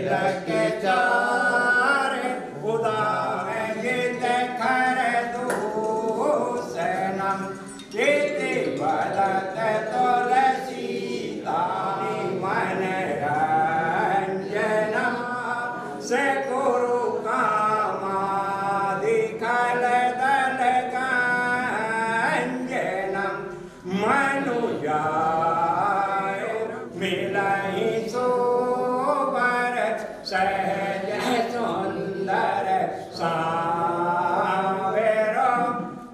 तिलक चार उदार गीत खर दूषणम कीर्ति बदत तुलसीता मन रंजनम से गुरु कामादिकल दल गंजनम मनुजाय मिलहि सोबर सहज सुंदर सावेरो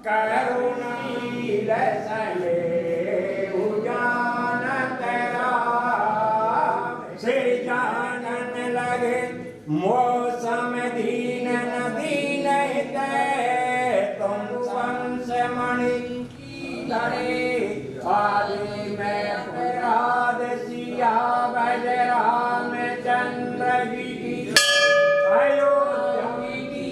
करुणील सले उजानत राम से जानन लगे मौसम दीन दीन तुम वंश मणि धरे आदि में अपराध सिया भज रामचंद्र जी की अयोध्या की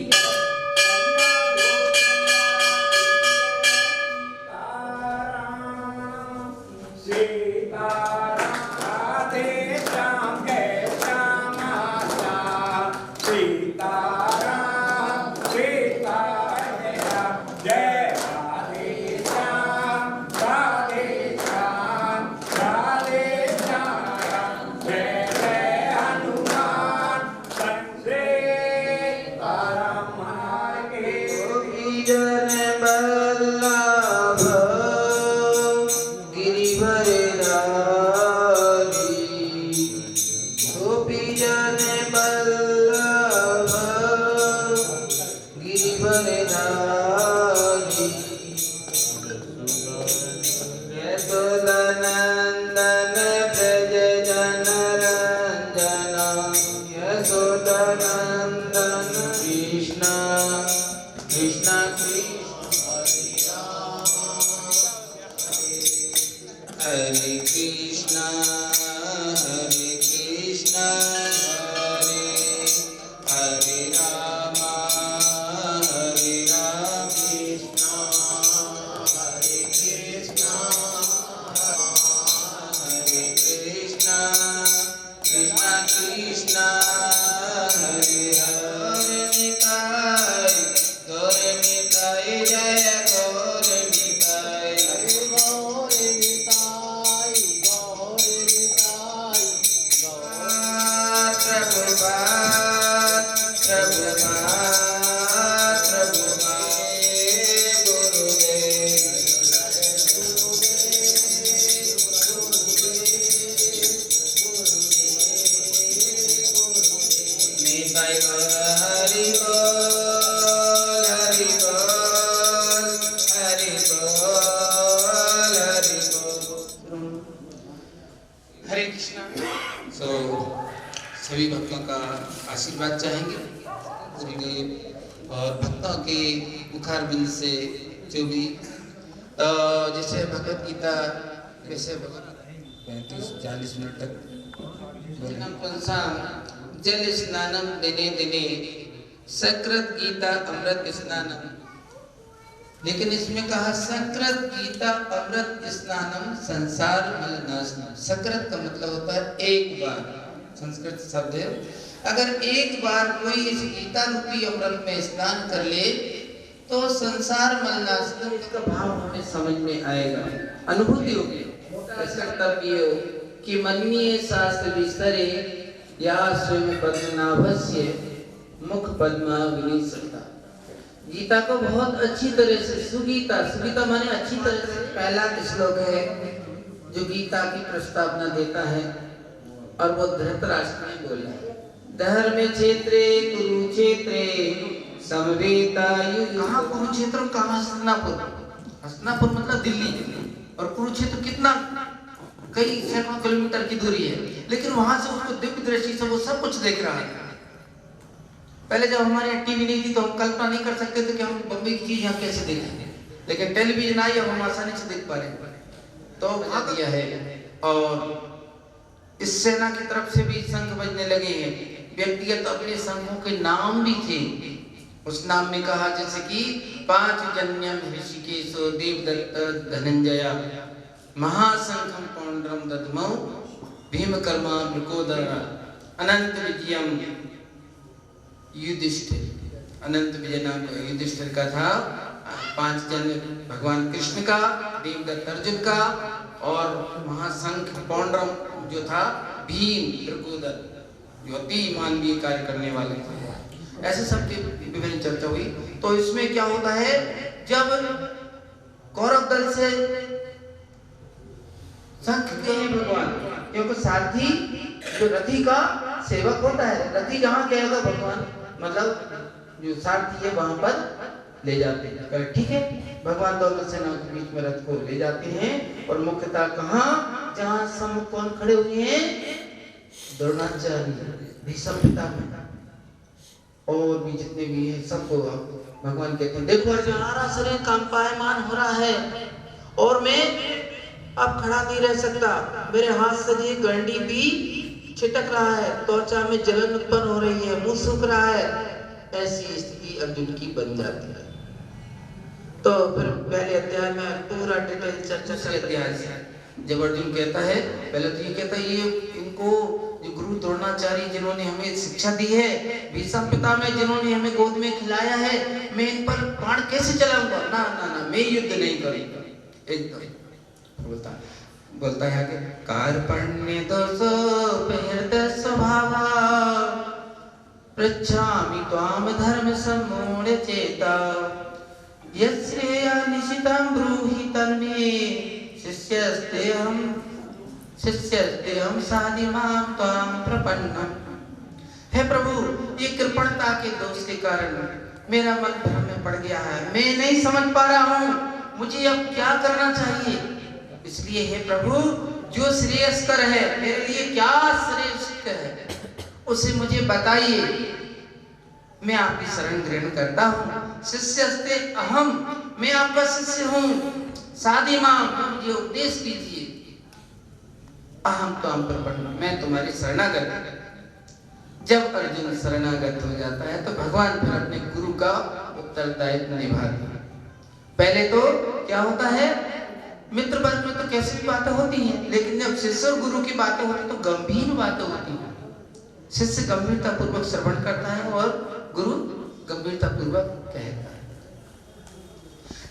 सीताराम राधे श्याम जय श्यामा श्याम सीताराम सीताराम जय राधे श्याम राधे श्याम राधे श्याम जय जय हनुमान संजय सीताराम के जन बल्लभ गिरिवरधारी गोपी जन बल्लभ गिरिवरधारी यशोदानंदन ब्रज जन रंजन यशोदानंदन कृष्ण कृष्ण हरे कृष्ण हरे हरे राम कृष्ण हरे कृष्ण कृष्ण कृष्ण हरे हरे निताय गौर निताय जय गौर निताय गौर निताय गौर निताय प्रभुपाद प्रभुपाद प्रभुपाद गुरुदेव निताय गौर हरि बोल हरि बोल हरि बोल हरि बोल हरे कृष्ण। सो सभी भक्तों का आशीर्वाद चाहेंगे गुरुदेव और भक्तों के मुखारबिंद से जो भी जैसे भगवत गीता कैसे 35-40 मिनट तक जल स्नानम दिने दिने सकृत गीता अमृत स्नानम, लेकिन इसमें कहा सकृत गीता अमृत स्नानम संसार मलनाशनम। सकृत का मतलब होता है एक बार, संस्कृत शब्द है। अगर एक बार कोई इस गीता रूपी अमृत में स्नान कर ले तो संसार मलनाशनम का भाव हमें समझ में आएगा, अनुभूति होगी। कर्तव्य कि मन्ये शास्त्र विस्तरे या स्वयं पद्मनाभस्य मुख पद्माग्नि सत्ता। गीता को बहुत अच्छी तरह से सुगीता, सुगीता माने अच्छी तरह से पहला श्लोक है जो गीता की प्रस्तावना देता है और वो धृतराष्ट्र ने बोला धर्म क्षेत्रे कुरुक्षेत्रे समवेतायु। कहाँ कुरुक्षेत्र, कहाँ हस्तिनापुर। हस्तिनापुर मतलब दिल्ली और कुरुक्षेत्र कितना कई सैकड़ों किलोमीटर की दूरी है, लेकिन वहां से उसको दिव्य दृष्टि से वो सब कुछ देख रहा है। पहले जब हमारे यहाँ टीवी नहीं थी तो हम कल्पना नहीं कर सकते थे कि हम बम्बई की चीज यहाँ कैसे देखेंगे, लेकिन टेलीविजन आई अब हम आसानी से देख पा रहे हैं। तो वहां दिया है और इस सेना की तरफ से भी शंख बजने लगे हैं। व्यक्तिगत अपने संघों के नाम भी थे। उस नाम में कहा जैसे कि पांच जन्यम ऋषिकेशो देवदत्त धनंजय महाशंखम पौंड्रम दद्मौ भीमकर्मा मृकोदरा अनंत विजयम युधिष्ठिर, अनंत विजय नाम का युधिष्ठिर का था। 5 जन भगवान कृष्ण का, देवदत्त अर्जुन का, और महाशंख पौंड्रम जो था भीम, त्रिकोदर जो अति मानवीय कार्य करने वाले थे। ऐसे सबकी विभिन्न चर्चा हुई। तो इसमें क्या होता है, जब कौरव दल से शंख के हैं भगवान, क्योंकि सारथी जो रथी का सेवक होता है, रथी जहाँ कहेगा भगवान, मतलब जो सारथी है वहां पर ले जाते हैं। ठीक है, भगवान दोनों सेना के बीच में रथ को ले जाते हैं। और मुख्यतः कहाँ, जहाँ सम्मुख कौन खड़े हुए हैं, द्रोणाचार्य, भीष्म पितामह और भी जितने भी हैं सबको भगवान कहते हैं देखो अर्जुन, हमारा शरीर कंपायमान हो रहा है और मैं अब खड़ा नहीं रह सकता, मेरे हाथ से ये गंडी भी छिटक रहा है, त्वचा में जलन उत्पन्न हो रही है, मुंह सूख रहा है। ऐसी स्थिति अर्जुन की बन जाती है। तो फिर पहले अध्याय में पूरा डिटेल चर्चा से अध्याय से जब अर्जुन कहता है, पहले तो ये कहता है ये इनको जो गुरु द्रोणाचार्य जिन्होंने हमें शिक्षा दी है, भीष्म पितामह जिन्होंने हमें गोद में खिलाया है, मैं इन पर बाण कैसे चलाऊंगा? ना ना ना, मैं युद्ध नहीं करूंगा। एकदम बोलता है कि कार्पण्य दोषोपहृत स्वभावा पृच्छामि त्वाम धर्म सम्मूढ़ चेता यश्रेया निशितं ब्रूहि तन्मे शिष्यस्तेहं साधिमां त्वां प्रपन्नम्। हे प्रभु, ये कृपणता के दोष के कारण मेरा मन भ्रम में पड़ गया है, मैं नहीं समझ पा रहा हूँ मुझे अब क्या करना चाहिए। इसलिए हे प्रभु, जो श्रेयस्कर है, मेरे लिए क्या श्रेष्ठ है उसे मुझे बताइए, मैं आपकी शरण ग्रहण करता हूँ। शिष्यस्ते अहम, मैं आपका शिष्य हूँ। साधी मां, मुझे उपदेश दीजिए। अहम त्वाम प्रपन्नः, मैं तुम्हारी शरणागत। जब अर्जुन शरणागत हो जाता है तो भगवान फिर अपने गुरु का उत्तरदायित्व निभाते हैं। पहले तो क्या होता है, मित्र वर्ग में तो कैसी भी बातें होती हैं, लेकिन जब शिष्य और गुरु की बातें होती तो गंभीर बातें होती हैं। शिष्य गंभीरता पूर्वक श्रवण करता है और गुरु गंभीरता पूर्वक कहता है।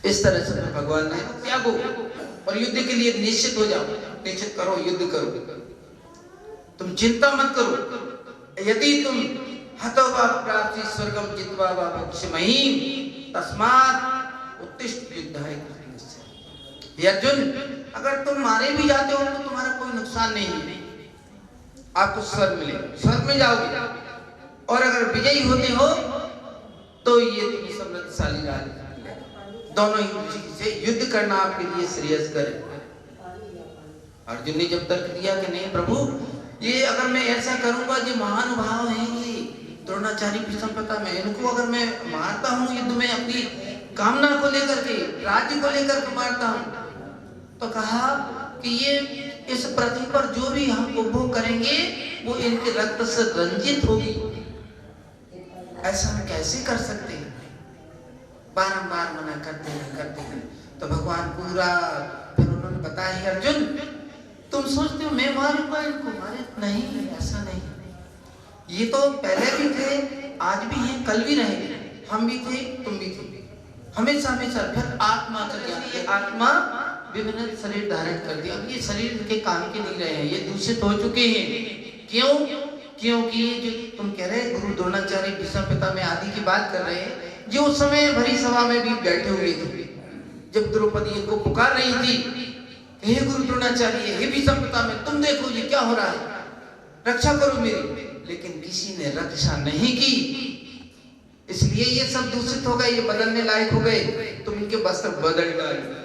इस तरह से भगवान ने त्यागो और युद्ध के लिए निश्चित हो जाओ, निश्चित करो, युद्ध करो, तुम चिंता मत करो। यदि तुम हतो वा प्राप्ति स्वर्गम जित्वा वा मोक्षमहीम तस्मात् उत्तिष्ठ युद्धाय कृतस्य। अर्जुन, अगर तुम मारे भी जाते हो तो तुम्हारा कोई नुकसान नहीं है, आपको स्वर्ग मिलेगा, स्वर्ग में जाओगे। और अगर विजयी होते हो तो ये तुम्हें समृद्धशाली राज, दोनों ही से युद्ध करना आपके लिए श्रेयस्कर है। अर्जुन ने जब तर्क दिया कि नहीं प्रभु, ये अगर मैं ऐसा करूंगा, जो महानुभाव हैं ये द्रोणाचार्य भीष्म पितामह, इनको अगर मैं मारता हूँ युद्ध में अपनी कामना को लेकर के, राज्य को लेकर के मारता हूँ, तो कहा कि ये इस पृथ्वी पर जो भी हम उपभोग करेंगे वो इनके रक्त से रंजित होगी। ऐसा हम कैसे कर सकते हैं? बारंबार मना करते हैं। तो भगवान पूरा फिर उन्होंने बताया, अर्जुन तुम सोचते हो मैं मारूंगा इनको, मारे नहीं, ऐसा नहीं। ये तो पहले भी थे, आज भी हैं, कल भी रहेंगे, हम भी थे, तुम भी थे, हमेशा हमेशा। फिर आत्मा का ज्ञान, ये आत्मा विभिन्न शरीर धारण कर दिया, अब ये शरीर इनके काम के नहीं रहे हैं, ये दूषित हो चुके हैं। क्यों? क्योंकि जो तुम कह रहे हैं गुरु द्रोणाचार्य भीष्म पितामह आदि की बात कर रहे हैं, जो उस समय भरी सभा में भी बैठे हुए थे, जब द्रौपदी इनको पुकार रही थी, हे गुरु द्रोणाचार्य, हे भीष्म पितामह, तुम देखो ये क्या हो रहा है, रक्षा करो मेरी। लेकिन किसी ने रक्षा नहीं की, इसलिए ये सब दूषित हो गए, ये बदलने लायक हो गए, तुम इनके वस्त्र बदल डालो।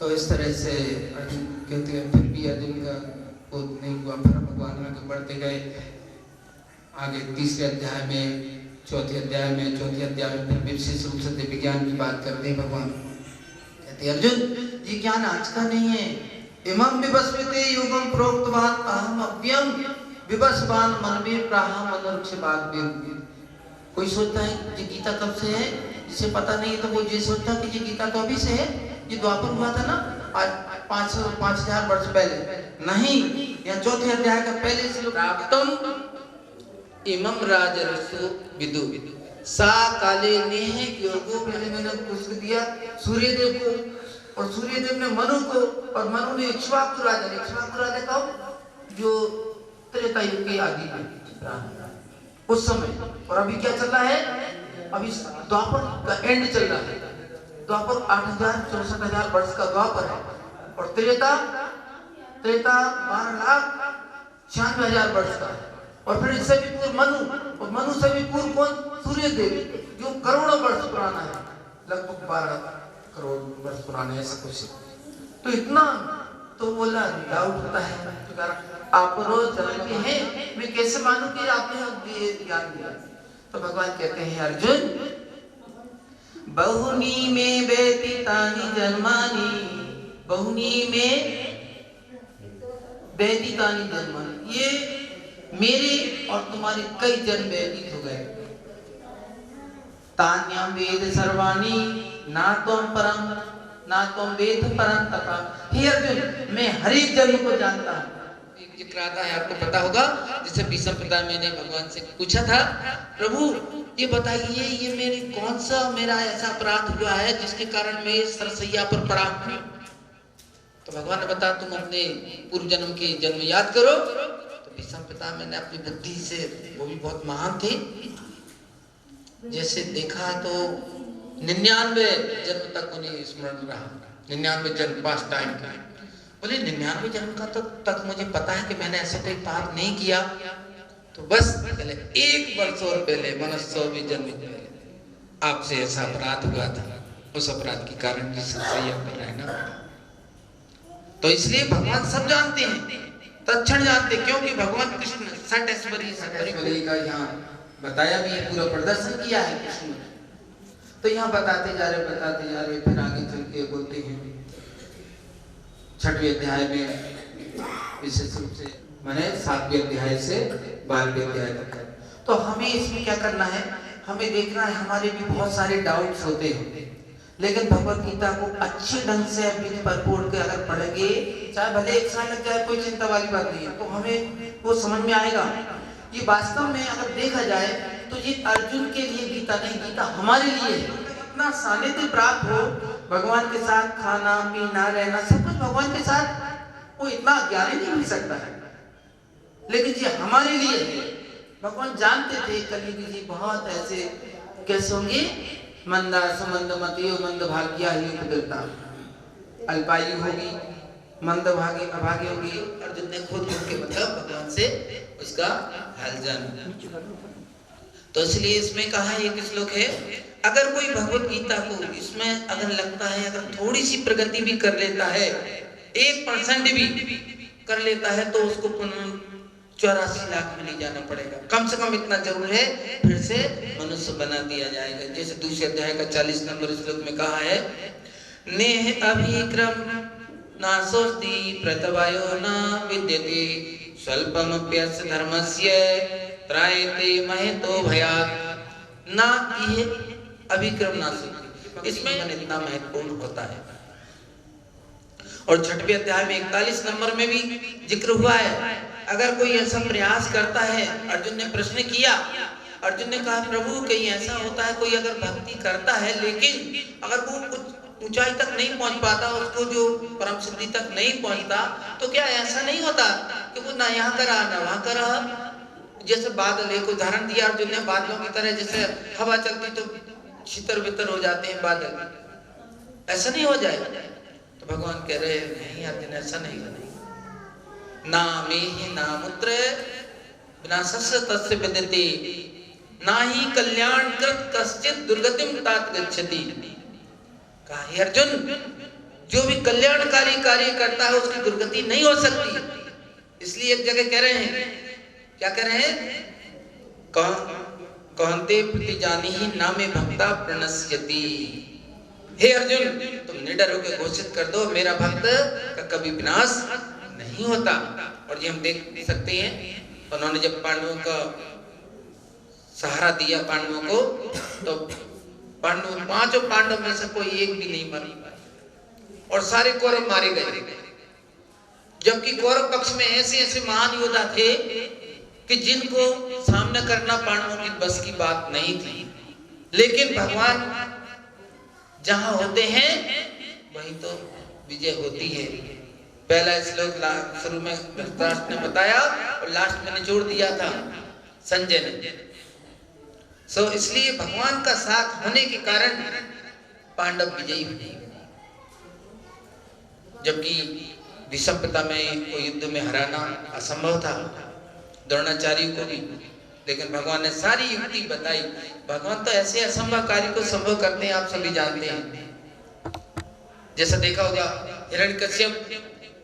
तो इस तरह से अर्जुन कहते हैं, फिर भी अर्जुन का बोध नहीं हुआ। फिर भगवान आगे बढ़ते गए, आगे तीसरे अध्याय में, चौथे अध्याय में फिर विशेष रूप से दिव्य ज्ञान की बात करते हैं। भगवान कहते हैं, अर्जुन ये ज्ञान आज का नहीं है। इमं विवस्वते योगम प्रोक्तवान अहम अव्ययम विवस्वान मनवे प्राह मनोक्षवाग्य। कोई सोचता है ये गीता कब से है, जिसे पता नहीं तो वो ये सोचता कि ये गीता तो अभी से है, ये द्वापर हुआ था ना, आज 5,000 वर्ष पहले। नहीं, या चौथे अध्याय का पहले श्लोक, प्राप्तम इमम राजर्षु विदु सा काले नेह योगो, पहले मैंने उसको दिया सूर्यदेव को, और सूर्यदेव ने मनु को, और मनु ने इक्ष्वाकु राजा का जो त्रेता युग के आदि में उस समय। और अभी क्या चल रहा है, अभी द्वापर का एंड चल रहा है। द्वापर 8,000-64,000 वर्ष का द्वापर है, और त्रेता 12,96,000 वर्ष का है। और फिर इससे भी पूर्व मनु, और मनु से भी पूर्व कौन, सूर्यदेव, जो करोड़ों वर्ष पुराना है, लगभग 12 करोड़ वर्ष पुराना है, ऐसा कुछ। तो इतना तो बोला डाउट होता है, आप रोज जन्म के हैं, मैं कैसे मानूं कि आपने ये ज्ञान दिया। तो भगवान कहते हैं अर्जुन, बहुनी में व्यतीतानि जन्मानि, बहुनी में व्यतीतानि जन्मानि, ये मेरे और तुम्हारे कई जन्म व्यतीत हो गए। तान्यम वेद सर्वाणि ना त्वं परम ना त्वं वेद परम तथा। हे अर्जुन, मैं हर एक जन्म को जानता हूँ। एक जिक्र आता है, आपको पता होगा, जिसे भीष्म पितामह ने भगवान से पूछा था, प्रभु ये बताइए, ये मेरे कौन सा मेरा ऐसा अपराध हुआ है जिसके कारण मैं सरसैया पर पड़ा हूँ। तो भगवान ने बताया, तुम अपने पूर्व जन्म के जन्म याद करो। तो भीष्म पितामह ने अपनी बुद्धि से, वो भी बहुत महान थे, जैसे देखा तो 99 जन्म तक उन्हें स्मरण रहा, 99 जन्म पास टाइम का। बोले 99 जन्म का तो तक मुझे पता है कि मैंने ऐसा कोई पाप नहीं किया। तो बस पहले 1 वर्ष और पहले, मनुष्य 100 जन्म पहले आपसे ऐसा अपराध हुआ था, उस अपराध के कारण सरसैया पर रहना। तो इसलिए भगवान सब जानते हैं, तत्क्षण जानते, क्योंकि भगवान कृष्ण सटैश्वरी का यहाँ बताया भी है, पूरा प्रदर्शन किया है कृष्ण। तो यहाँ बताते जा रहे, फिर आगे चल के बोलते हैं 6वें अध्याय में, विशेष रूप से मैंने 7वें अध्याय से 12वें अध्याय तक। तो हमें इसमें क्या करना है, हमें देखना है, हमारे भी बहुत सारे डाउट्स होते हैं, लेकिन भगवत गीता को अच्छे ढंग से भरपूर के अगर पढ़ेंगे, चाहे भले 1 साल लग जाए, कोई चिंता वाली बात नहीं है, तो हमें वो समझ में आएगा। ये वास्तव में अगर देखा जाए तो ये अर्जुन के लिए गीता नहीं, गीता हमारे लिए है। इतना सानिध्य प्राप्त हो, भगवान के साथ खाना पीना रहना सब कुछ भगवान के साथ, वो इतना ज्ञानी नहीं मिल सकता है, लेकिन ये हमारे लिए है। भगवान जानते थे कलयुगी जी बहुत ऐसे कैसे होंगे, मंदा समंद मतियो मंद भाग्या ही उपद्रता, अल्पायु होगी, मंद भागे अभागे होगी। अर्जुन ने खुद उनके मतलब भगवान से उसका हाल जाना। तो इसलिए इसमें कहा एक श्लोक है, अगर कोई भगवत गीता को इसमें अगर लगता है, अगर थोड़ी सी प्रगति भी कर लेता है, 1% भी कर लेता है, तो उसको 84 लाख में नहीं जाना पड़ेगा, कम से कम इतना जरूर है, फिर से मनुष्य बना दिया जाएगा। जैसे दूसरे अध्याय का 40 नंबर श्लोक में कहा है, नेह अभिक्रम नासोस्ति प्रतवायो न विद्यते स्वल्पमप्यस्य धर्मस्य त्रायते महतो भयात्। ना यह अभिक्रम नासोस्ति, इसमें इतना महत्वपूर्ण होता है। और 6वें अध्याय में 41 नंबर में भी जिक्र हुआ है, अगर कोई ऐसा प्रयास करता है, अर्जुन ने प्रश्न किया, अर्जुन ने कहा प्रभु कहीं ऐसा होता है कोई अगर भक्ति करता है, लेकिन अगर वो कुछ ऊंचाई तक नहीं पहुंच पाता, उसको जो परम सिद्धि तक नहीं पहुंचता, तो क्या ऐसा नहीं होता कि वो ना यहाँ करा ना वहां करा। जैसे बादल, एक उदाहरण दिया अर्जुन ने, बादलों की तरह जैसे हवा चलती तो छितर बितर हो जाते हैं बादल, ऐसा नहीं हो जाए। तो भगवान कह रहे नहीं अर्जुन, ऐसा नहीं होना, ना में ना मुत्र विनाशस्य तस्य विद्यते ना ही कल्याण कृत कश्चित दुर्गतिम तात गच्छति। कहा हे अर्जुन, जो भी कल्याणकारी कार्य करता है उसकी दुर्गति नहीं हो सकती। इसलिए एक जगह कह रहे हैं, क्या कह रहे हैं, कहते प्रति जानी ही ना में भक्ता प्रणश्यति। हे अर्जुन, तुम निडर होकर घोषित कर दो, मेरा भक्त का कभी विनाश नहीं होता। और ये हम देख सकते हैं, उन्होंने जब पांडवों का सहारा दिया पांडवों को, तो पांडव 5 पांडव में से कोई एक भी नहीं मर, और सारे कौरव मारे गए। जबकि कौरव पक्ष में ऐसे ऐसे महान योद्धा थे कि जिनको सामना करना पांडवों की बस की बात नहीं थी, लेकिन भगवान जहां होते हैं वहीं तो विजय होती है। पहला श्लोक शुरू में धृतराष्ट्र ने बताया और लास्ट में निचोड़ दिया था संजय ने। सो इसलिए भगवान का साथ होने के कारण पांडव विजयी हुए, जबकि भीष्म पितामह को युद्ध में हराना असंभव था, द्रोणाचार्य को भी, लेकिन भगवान ने सारी युक्ति बताई। भगवान तो ऐसे असंभव कार्य को संभव करते हैं, आप सभी जानते हैं। जैसा देखा होगा हिरण्यकश्यप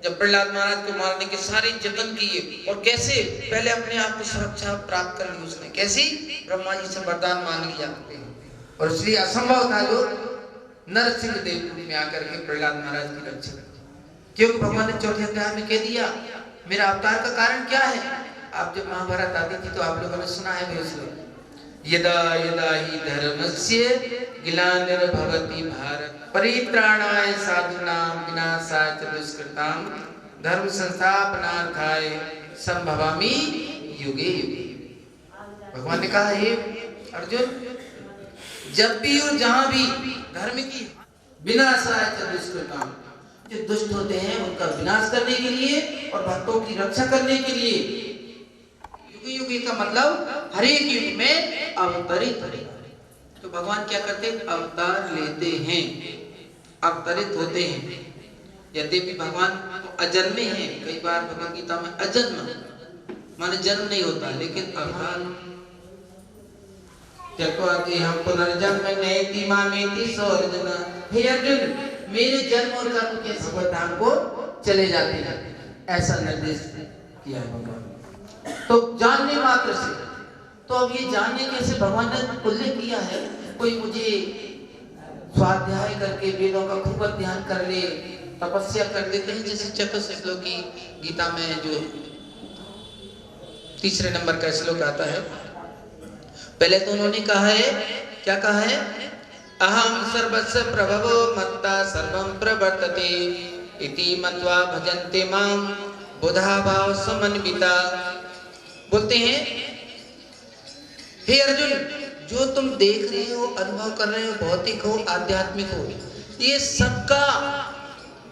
जब प्रहलाद महाराज को मारने के सारे जतन किए और कैसे पहले अपने आप को सुरक्षा प्राप्त कर ली उसने, कैसे ब्रह्मा जी से वरदान मांग लिया, और इसलिए असंभव था जो नरसिंह देव रूप में आकर के प्रहलाद महाराज की रक्षा, क्योंकि भगवान ने चौथे अध्याय में कह दिया मेरा अवतार का कारण क्या है। आप जब महाभारत आती थी तो आप लोगों ने सुना है यदा यदा ही धर्मस्य ग्लानिर्भवति भारत परित्राणाय साधूनां विनाशाय च दुष्कृतां धर्म संस्थापनार्थाय संभवामि युगे युगे। भगवान ने कहा हे अर्जुन, जब भी और जहां भी धर्म की विनाशाय च दुष्कृतां, जो दुष्ट होते हैं उनका विनाश करने के लिए और भक्तों की रक्षा करने के लिए, युग युग का मतलब हर एक युग में अवतरित। तो भगवान क्या करते हैं, अवतार लेते हैं, अवतरित होते हैं। यद्यपि भगवान अजन्मे हैं, कई बार भगवद गीता में अजन्म माने जन्म नहीं होता, लेकिन अवतार हम पुनर्जन्म नेति मामेति सौर्जना। हे अर्जुन, मेरे जन्म और कर्म के संबंध हमको चले जाते हैं, ऐसा निर्देश किया है भगवान। तो जानने मात्र से, तो अब ये जानने कैसे भगवान ने उल्लेख किया है, कोई मुझे स्वाध्याय करके वेदों का खूब ध्यान कर ले, तपस्या कर लेते हैं, जैसे चतुर्थ श्लोक की गीता में जो तीसरे नंबर का श्लोक आता है। पहले तो उन्होंने कहा है, क्या कहा है, अहम सर्वस्य प्रभवो मत्ता सर्वं प्रवर्तते इति मत्वा भजन्ते मां बुधा भाव समन्विता। बोलते हैं हे अर्जुन, जो तुम देख रहे हो, अनुभव कर रहे हो, भौतिक हो, आध्यात्मिक हो, ये सबका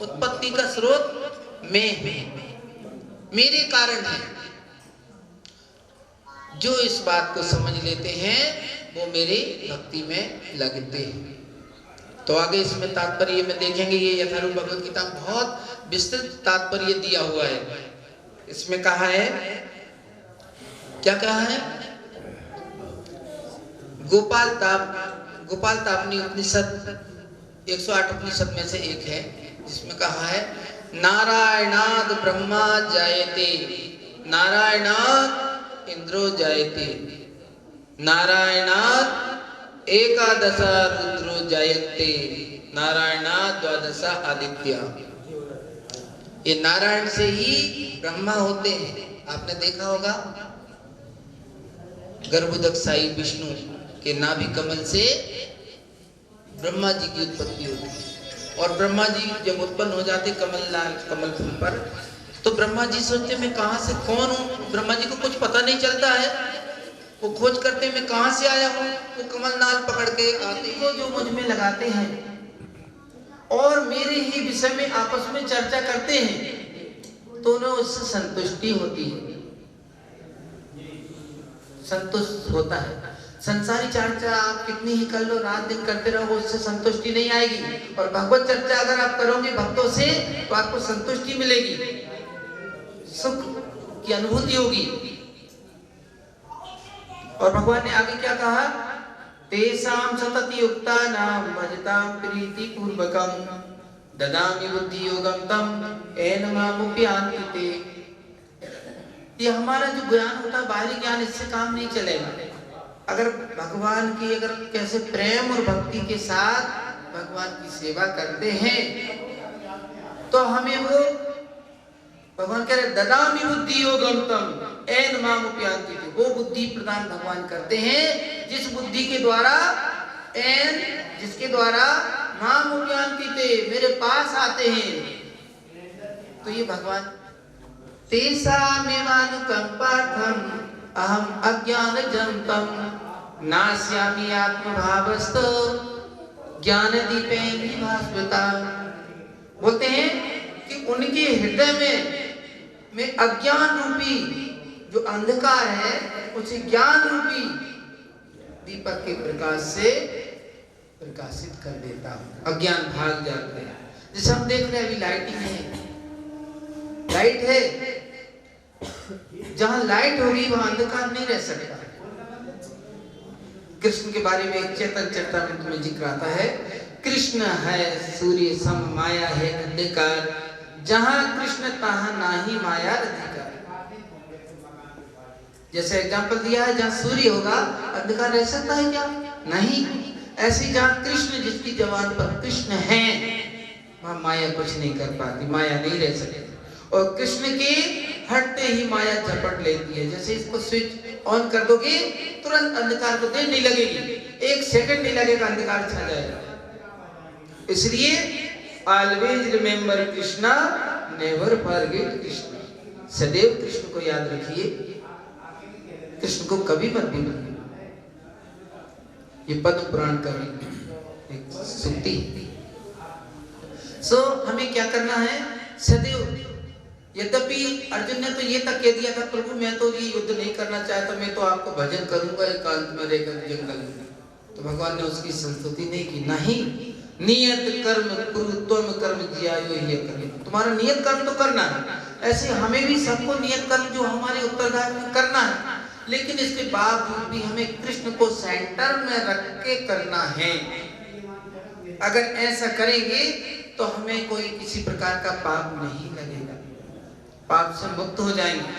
उत्पत्ति का स्रोत मेरे कारण है। जो इस बात को समझ लेते हैं वो मेरे भक्ति में लगते हैं। तो आगे इसमें तात्पर्य में देखेंगे, ये यथारूप भगवद गीता बहुत विस्तृत तात्पर्य दिया हुआ है। इसमें कहा है, क्या कहा है, गोपाल तापनी उपनिषद 108 उपनिषद में से एक है, जिसमें कहा है नारायणाद ब्रह्मा जायते, नारायणाद इंद्रो जायते, नारायणाद एकादशा रुद्रो जायते, नारायणाद द्वादशा आदित्य। ये नारायण से ही ब्रह्मा होते हैं। आपने देखा होगा गर्भोदक साई विष्णु के नाभि कमल से ब्रह्मा जी की उत्पत्ति होती है, और ब्रह्मा जी जब उत्पन्न हो जाते कमल फूल पर, तो ब्रह्मा जी सोचते मैं कहां से कौन हूं। ब्रह्मा जी को कुछ पता नहीं चलता है, वो खोज करते मैं कहां से आया हूं। वो कमल नाल पकड़ के आते को जो मुझ में लगाते हैं और मेरे ही विषय में आपस में चर्चा करते हैं, तो उन्हें उससे संतुष्टि होती है, संतुष्ट होता है। संसारी चर्चा आप कितनी ही कर लो, रात दिन करते रहो, उससे संतुष्टि नहीं आएगी। और भगवत चर्चा अगर आप करोगे भक्तों से, तो आपको संतुष्टि मिलेगी, सुख की अनुभूति होगी। और भगवान ने आगे क्या कहा, तेषां सतति युक्तानां भजतां प्रीति पूर्वकं ददामि बुद्धि योगं तम येन मामुपयान्ति ते। ये हमारा जो ज्ञान होता है, बाहरी ज्ञान, इससे काम नहीं चलेगा। अगर भगवान की अगर कैसे प्रेम और भक्ति के साथ भगवान की सेवा करते हैं, तो हमें वो भगवान कह रहे ददामि बुद्धि योगं तम येन मामुपयान्ति ते, वो बुद्धि प्रदान भगवान करते हैं जिस बुद्धि के द्वारा जिसके द्वारा मामुपयान्ति ते, मेरे पास आते हैं। तो ये भगवान तेषामेवानुकम्पार्थम् अहम् अज्ञानजन्तं नास्यामि आत्मभावस्थो ज्ञानदीपेन भास्वता। बोलते हैं कि उनके हृदय में अज्ञान रूपी जो अंधकार है उसे ज्ञान रूपी दीपक के प्रकाश से प्रकाशित कर देता हूं, अज्ञान भाग जाते हैं। जैसे हम देख रहे हैं अभी लाइटिंग है, लाइट है, जहां लाइट होगी वहां अंधकार नहीं रह सकता। कृष्ण के बारे में एक चेतन चरितामृत में जिक्र आता है, कृष्ण है सूर्य सम माया है अंधकार, जहां कृष्ण तहां नाही माया अधिकार। जैसे एग्जांपल दिया है, जहां सूर्य होगा अंधकार रह सकता है क्या? नहीं। ऐसे जहां कृष्ण जिसकी जबान पर कृष्ण है वहां माया कुछ नहीं कर पाती, माया नहीं रह सकती। और कृष्ण के हटते ही माया झपट लेती है। जैसे इसको स्विच ऑन कर दोगे तुरंत अंधकार को देर नहीं लगेगी, 1 सेकंड नहीं लगेगा, अंधकार छा जाएगा। इसलिए always remember Krishna, never forget Krishna. सदैव कृष्ण को याद रखिए, कृष्ण को कभी मत भूलिए। ये पद्म पुराण का एक सूक्ति। हमें क्या करना है? सदैव, यद्यपि अर्जुन ने तो ये तक कह दिया था, प्रभु मैं तो ये युद्ध नहीं करना चाहता, मैं तो आपको भजन करूंगा एकांत में रहकर जंगल में। तो भगवान ने उसकी संस्तुति नहीं की। नहीं, नियत कर्म कुरु त्वम कर्म जियायो ह्य कर्म। तुम्हारा नियत कर्म तो करना है। ऐसे हमें भी सबको नियत कर्म जो हमारे उत्तरदायित्व में करना है, लेकिन इसके बावजूद भी हमें कृष्ण को सेंटर में रख के करना है। अगर ऐसा करेंगे तो हमें कोई किसी प्रकार का पाप नहीं लगेगा, पाप से मुक्त हो जाएंगे।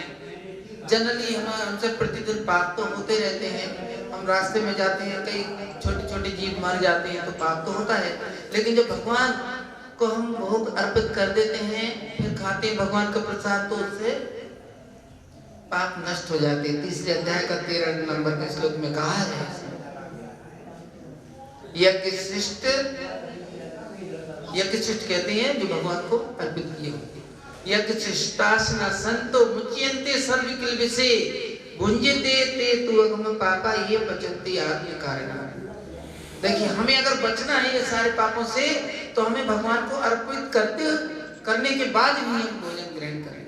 जनरली हमसे प्रतिदिन पाप तो होते रहते हैं, हम रास्ते में जाते हैं, कई छोटे छोटे जीव मर जाते हैं तो पाप तो होता है। लेकिन जब भगवान को हम भोग अर्पित कर देते हैं, फिर खाते हैं भगवान का प्रसाद, तो उससे पाप नष्ट हो जाते हैं। 3 अध्याय का 13 नंबर के श्लोक में कहा है, यज्ञशिष्ट कहते हैं जो भगवान को अर्पित किए होते हैं। यज्ञशिष्टासना संतो मुच्यन्ते सर्वकिल विषे भुंजते ते तु अगम पापा ये पचन्ति आत्म कारण। देखिए, हमें अगर बचना है ये सारे पापों से, तो हमें भगवान को अर्पित करने के बाद ही हम भोजन ग्रहण करें,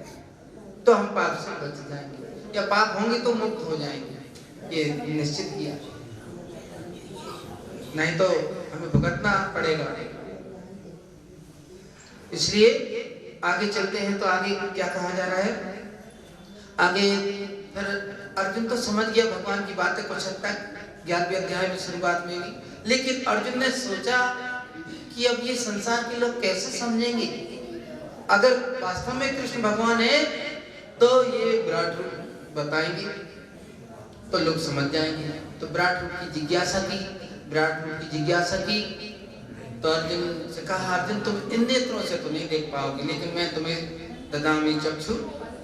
तो हम पाप से बच जाएंगे, या पाप होंगे तो मुक्त हो जाएंगे। ये निश्चित किया, नहीं तो हमें भुगतना पड़ेगा। इसलिए आगे चलते हैं तो आगे क्या कहा जा रहा है? आगे फिर अर्जुन तो समझ गया भगवान की बातें कुछ हद तक 11वें अध्याय में शुरुआत में भी, लेकिन अर्जुन ने सोचा कि अब ये संसार के लोग कैसे समझेंगे? अगर वास्तव में कृष्ण भगवान है तो ये विराट रूप बताएंगे तो लोग समझ जाएंगे। तो विराट रूप की जिज्ञासा की। तो अर्जुन से कहा, अर्जुन तुम इन नेत्रों से तो नहीं देख पाओगे, लेकिन मैं तुम्हें ददामि चक्षु,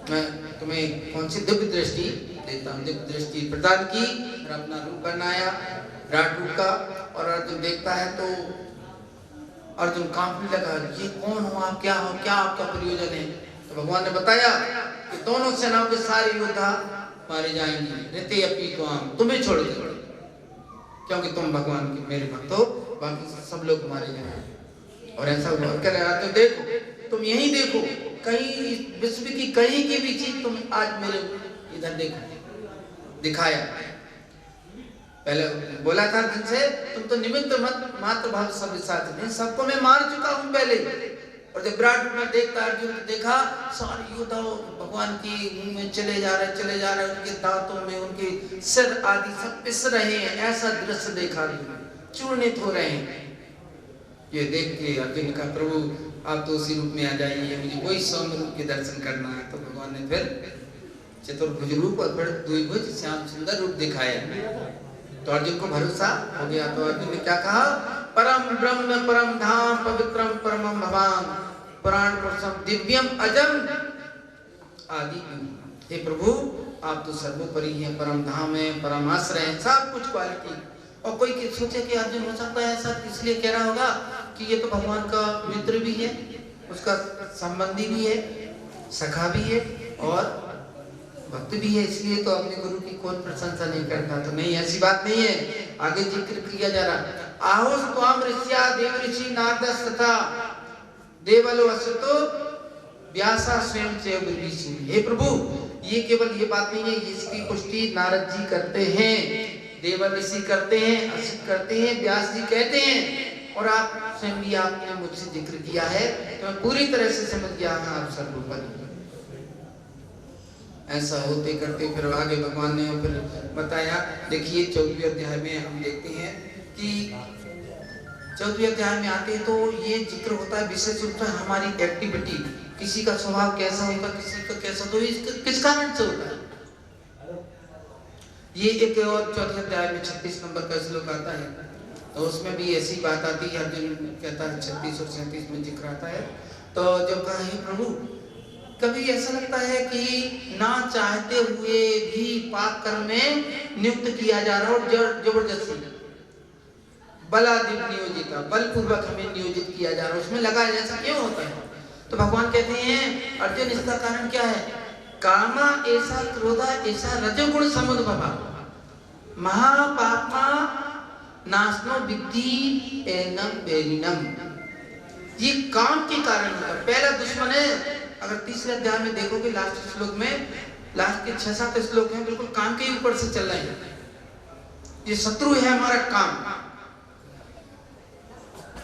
मैं तुम्हें कौन सी दिव्य दृष्टि देता हूँ। दिव्य दृष्टि प्रदान की, फिर अपना रूप बनाया विराट रूप का, और अर्जुन देखता है तो अर्जुन कांपने लगा, ये कौन हो आप, क्या हो, क्या आपका प्रयोजन है? तो भगवान ने बताया कि दोनों सेनाओं के सारे योद्धा मारे जाएंगे, ऋते अपि त्वाम, तुम्हें छोड़ के, क्योंकि तुम भगवान के मेरे भक्त हो, बाकी सब लोग मारे जाएंगे। और ऐसा हुआ। कह रहा तो देखो, तुम यही देखो, कहीं विश्व की कहीं की भी चीज तुम आज मेरे इधर देखो, दिखाया। पहले बोला था जिनसे, तुम तो निमित्त मात्र भाव सब साथ नहीं, सबको मैं मार चुका हूं पहले। और जब विराट रूप में देखता अर्जुन ने देखा, सारे योद्धा भगवान की मुंह में चले जा रहे, उनके दांतों में उनके सिर आदि सब पिस रहे हैं। ऐसा दृश्य देखा, चूर्णित हो रहे हैं। ये देख के अर्जुन का, प्रभु आप तो उसी रूप में आ जाइए, मुझे वही सौम्य रूप के दर्शन करना है। तो भगवान ने फिर चतुर्भुज रूप और फिर द्विभुज श्याम सुंदर रूप दिखाया। तो अर्जुन को भरोसा हो गया। तो अर्जुन ने क्या कहा? परम ब्रह्म परम धाम पवित्रम परमम भवान पुराण पुरुषम दिव्यम अजम आदि। हे प्रभु, आप तो सर्वोपरि हैं, परम धाम है, परम आश्रय है, सब कुछ क्वालिटी। और कोई सोचे कि अर्जुन हो सकता है ऐसा, इसलिए कह रहा होगा कि ये तो भगवान का मित्र भी है, उसका संबंधी भी है, सखा भी है, और भक्त भी है, इसलिए तो अपने गुरु की कौन प्रशंसा नहीं करता। तो नहीं, ऐसी बात नहीं है। आगे जिक्र किया जा रहा, आहुस त्वाम ऋष्या देव ऋषि नारदस तथा देवलो असुतो व्यासा स्वयं से ब्रवीषि। हे प्रभु, ये केवल ये बात नहीं है, इसकी पुष्टि नारद जी करते हैं, देव ऋषि करते हैं, असुत करते हैं, व्यास जी कहते हैं, और आप स्वयं भी आपने मुझसे जिक्र किया है, तो मैं पूरी तरह से समझ गया हाँ आप सर्वोपरि। ऐसा होते करते फिर आगे भगवान ने फिर बताया। देखिए 14वें अध्याय में हम देखते हैं कि 14वें अध्याय में आते हैं तो ये जिक्र होता है विशेष रूप से हमारी एक्टिविटी, किसी का स्वभाव कैसा होगा, किसी का कैसा, तो किस कारण से होता है। ये एक और 4वें अध्याय में 36 नंबर का श्लोक आता है, तो उसमें भी ऐसी बात आती है। अर्जुन कहता है 36 और 37 में जिक्र आता है, तो जब कहा हे प्रभु, कभी ऐसा लगता है कि ना चाहते हुए भी पाप कर्म में नियुक्त किया जा रहा है और जबरदस्ती बलादिव नियोजित, बलपूर्वक हमें नियोजित किया जा रहा है, उसमें लगा है, ऐसा क्यों होता है। तो भगवान कहते हैं अर्जुन, इसका कारण क्या है, कामा ऐसा क्रोधा ऐसा रजोगुण समुद्भवा महापापमा नाशनो विद्धि एनम बेरिनम। ये काम के कारण होता है। पहला दुश्मन है, अगर 3रे अध्याय में देखोगे लास्ट श्लोक में, लास्ट के 6-7 श्लोक हैं, बिल्कुल काम के ऊपर से चल रहे हैं। ये शत्रु है हमारा काम,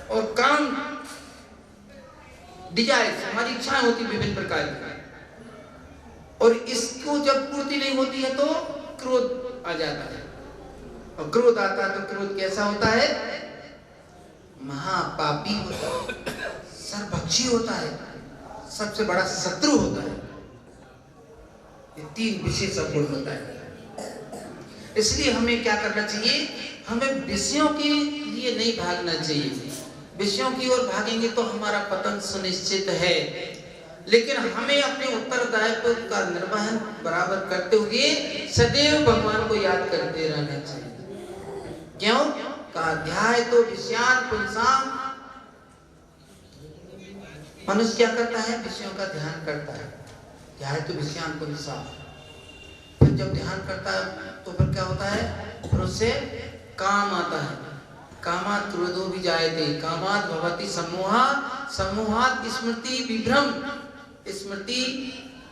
और काम डिजायर हमारी इच्छाएं होती विभिन्न प्रकार की, और इसको जब पूर्ति नहीं होती है तो क्रोध आ जाता है, और क्रोध आता है तो क्रोध कैसा होता है, महापापी होता है, सर्वभक्षी होता है, सबसे बड़ा शत्रु होता है। ये 3 विशेष गुण होता है। इसलिए हमें क्या करना चाहिए, हमें विषयों के लिए नहीं भागना चाहिए। विषयों की ओर भागेंगे तो हमारा पतन सुनिश्चित है, लेकिन हमें अपने उत्तरदायित्व का निर्वहन बराबर करते हुए सदैव भगवान को याद करते रहना चाहिए। क्यों का अध्याय तो विषयान पुंसाम, मनुष्य क्या करता है, विषयों का ध्यान करता है, ध्यान तो विषयान पुंसाम। फिर जब ध्यान करता है तो फिर क्या होता है, फिर उससे काम आता है, कामात् क्रोधो भी जायते, कामात् भवति सम्मोहात्, सम्मोहात् स्मृति विभ्रम, स्मृति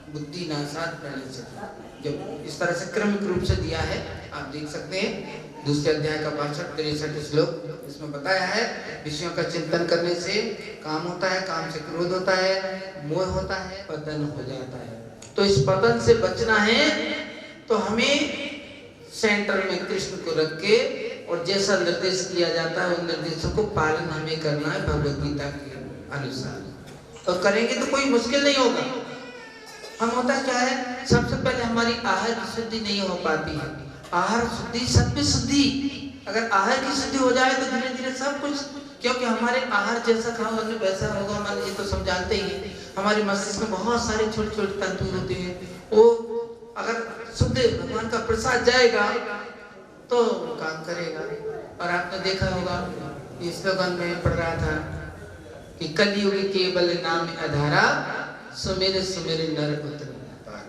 बुद्धि नाशात् प्रणश्यति। जब इस तरह से क्रमिक रूप से दिया है, आप देख सकते हैं 2 अध्याय का 62-63 श्लोक, इसमें बताया है विषयों का चिंतन करने से काम होता है, काम से क्रोध होता है, मोह होता है, पतन हो जाता है। तो इस पतन से बचना है तो हमें सेंटर में कृष्ण को रख के, और जैसा निर्देश किया जाता है उन निर्देशों को पालन हमें करना है भगवद गीता के अनुसार, तो करेंगे तो कोई मुश्किल नहीं होगा। हम होता क्या है, सबसे पहले हमारी आहार की शुद्धि नहीं हो पाती है, आहार शुद्धि सत्व शुद्धि, अगर आहार की शुद्धि हो जाए तो धीरे धीरे सब कुछ, क्योंकि हमारे आहार जैसा खाओगे वैसा होगा। मान लीजिए, तो सब जानते ही हैं, हमारे मस्तिष्क में बहुत सारे छोटे छोटे तंतु होते हैं, वो अगर शुद्ध भगवान का प्रसाद जाएगा तो काम करेगा। और आपने देखा होगा इस स्लोगन में पढ़ रहा था कि कलयुग केवल नाम आधारा, सुमेर सुमेर नर उतर पारा।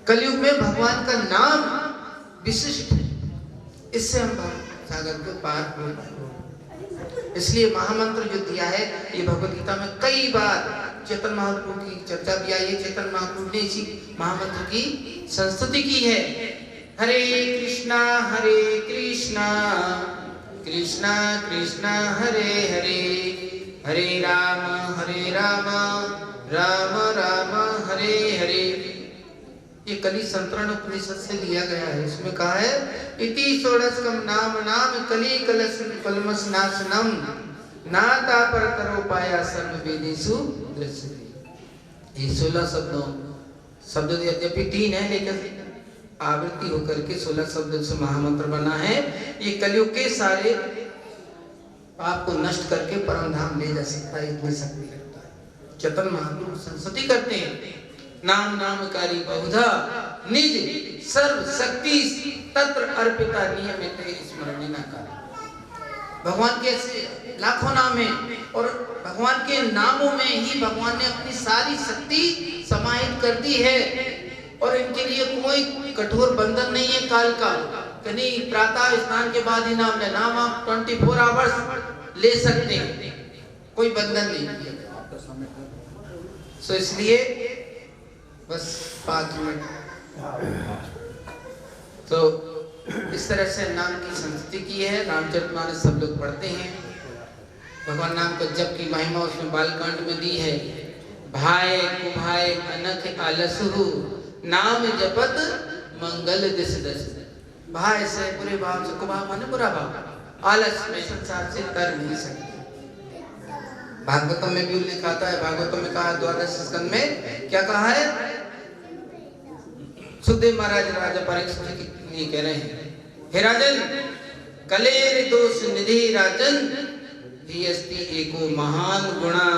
कलयुग में भगवान का नाम विशिष्ट है, इससे हम सागर को पार हो। इसलिए महामंत्र जो दिया है ये भगवद गीता में कई बार चेतन महाप्रभु की चर्चा भी आई है। चेतन महाप्रभु ने इसी महामंत्र की संस्तुति की है। हरे कृष्णा कृष्णा कृष्णा हरे हरे, हरे राम राम राम हरे हरे। ये कली संतरण उपनिषद से लिया गया है। इसमें कहा है इति षोडशकम नाम नाम कली कलमस नाशनम नाता परतरो पाया सर्व वेदेषु दृश्यते। ये 16 शब्द यद्यपि 3 है, लेकिन आवृत्ति होकर के 16 शब्द से महामंत्र बना है। ये कलयुग के सारे पाप को नष्ट करके परम धाम ले जा सकता है, इतनी शक्ति रखता है। चेतन महाप्रभु संस्तुति करते हैं, नाम नामकारी बहुधा निज सर्व शक्ति तत्र अर्पिता नियमित स्मरण न करे। भगवान के ऐसे लाखों नाम हैं, और भगवान के नामों में ही भगवान ने अपनी सारी शक्ति समाहित कर दी है। और इनके लिए कोई कठोर बंधन नहीं है काल का, कि नहीं प्रातः स्नान के बाद ही नाम लेना, आप 24 आवर्स ले सकते हैं, कोई बंधन नहीं है। सो इसलिए बस 5 मिनट तो इस तरह से नाम की संस्कृति की है। रामचरितमानस सब लोग पढ़ते हैं, भगवान नाम को जप की महिमा उसमें बालकांड में दी है। भाई कुभाई अनख आलसहु नाम जपत मंगल दिस दस। भाई से बुरे भाव से, कुभाव माने बुरा भाव, आलस में संसार से तर नहीं सकते। भागवतम में भी उल्लेख आता है, भागवतम में कहा 12 स्कंद में क्या कहा है, सुखदेव महाराज राजा परीक्षित जी कह रहे हैं, हे राजन कलेर दोष निधि राजन ही अस्ति एको महान गुणा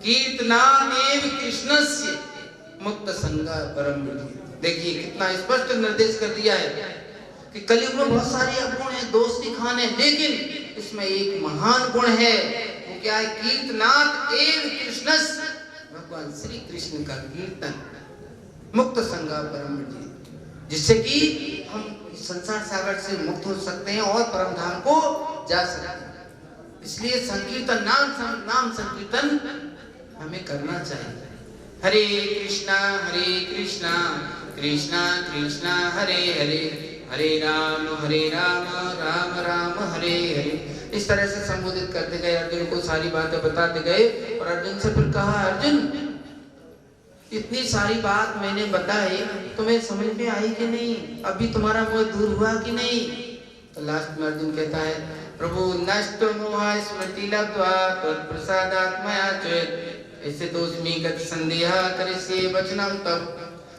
कीर्तनामेव कृष्णस्य मुक्त संगा परम विधि। देखिए कितना स्पष्ट निर्देश कर दिया है कि कलयुग में बहुत सारे अवगुण हैं, दोष दिखान है, लेकिन इसमें एक महान गुण है, वो क्या है, कीर्तनात् एव कृष्णस्य, भगवान श्री कृष्ण का कीर्तन, मुक्त संगा परम विधि, जिससे कि हम संसार सागर से मुक्त हो सकते हैं और परम धाम को जा सकते हैं। इसलिए संकीर्तन नाम संकीर्तन हमें करना चाहिए। हरे कृष्णा कृष्णा कृष्णा हरे हरे, हरे राम राम राम हरे हरे। इस तरह से संबोधित करते गए, अर्जुन को सारी बातें बताते गए और अर्जुन से फिर कहा, अर्जुन इतनी सारी बात मैंने बताई, तुम्हें समझ में आई कि नहीं, अभी तुम्हारा मोह दूर हुआ कि नहीं? तो लास्ट में अर्जुन कहता है, प्रभु नष्ट मोह स्मृति लब्ध्वा त्वत्प्रसादात् मया चेत् ऐसे दोषमी गति संदेह करिष्ये वचनं तव।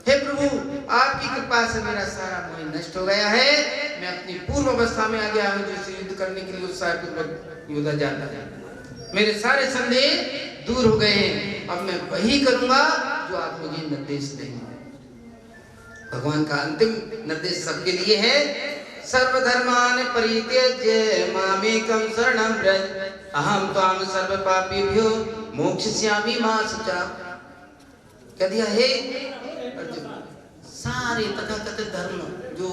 हे प्रभु आपकी कृपा से मेरा सारा मोह नष्ट हो गया है, मैं अपनी पूर्व अवस्था में आ गया हूँ, जिससे युद्ध करने के लिए उत्साहपूर्वक युद्ध जाता है, मेरे सारे संदेह दूर हो गए हैं, अब मैं वही करूंगा जो आप मुझे निर्देश देंगे। भगवान का अंतिम निर्देश सबके लिए है, सर्वधर्मान् परित्यज्य मामेकं शरणं व्रज अहं त्वां सर्वपापेभ्यो मोक्षयिष्यामि मा शुचा। कह दिया, हे अर्जुन सारे तथाकथित धर्म जो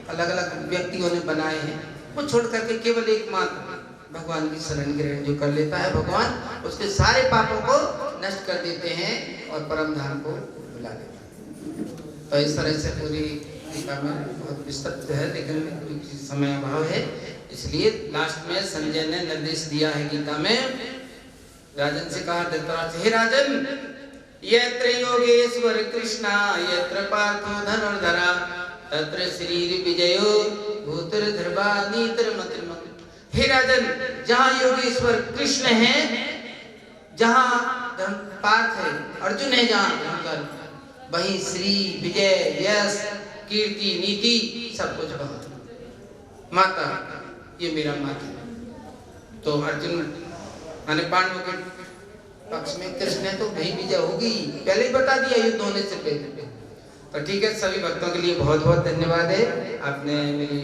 अलग अलग व्यक्तियों ने बनाए हैं वो छोड़ करके केवल एकमात्र भगवान की शरण ग्रहण जो कर लेता है, भगवान उसके सारे पापों को नष्ट कर देते हैं और परम धाम को बुला लेते हैं। तो इस तरह से पूरी गीता में बहुत विस्तृत है, लेकिन समय अभाव है, इसलिए लास्ट में संजय ने निर्देश दिया है गीता में। राजन से कहा धृतराष्ट्र, हे राजन यत्र योगेश्वर कृष्णा यत्र पार्थो धनुर्धरा तत्र शरीर विजयो भूतर्धर्वा नीतर्मतिर्म। हे राजन जहाँ योगेश्वर कृष्ण है, जहाँ पार्थ है, अर्जुन है, जहाँ वहीं श्री विजय यश कीर्ति नीति सब कुछ वहाँ। माता ये मेरा माता। तो अर्जुन माने पांडवों के पक्ष में कृष्ण है, तो वही विजय होगी, पहले ही बता दिया युद्ध होने से पहले। तो ठीक है, सभी भक्तों के लिए बहुत बहुत धन्यवाद है, आपने मेरी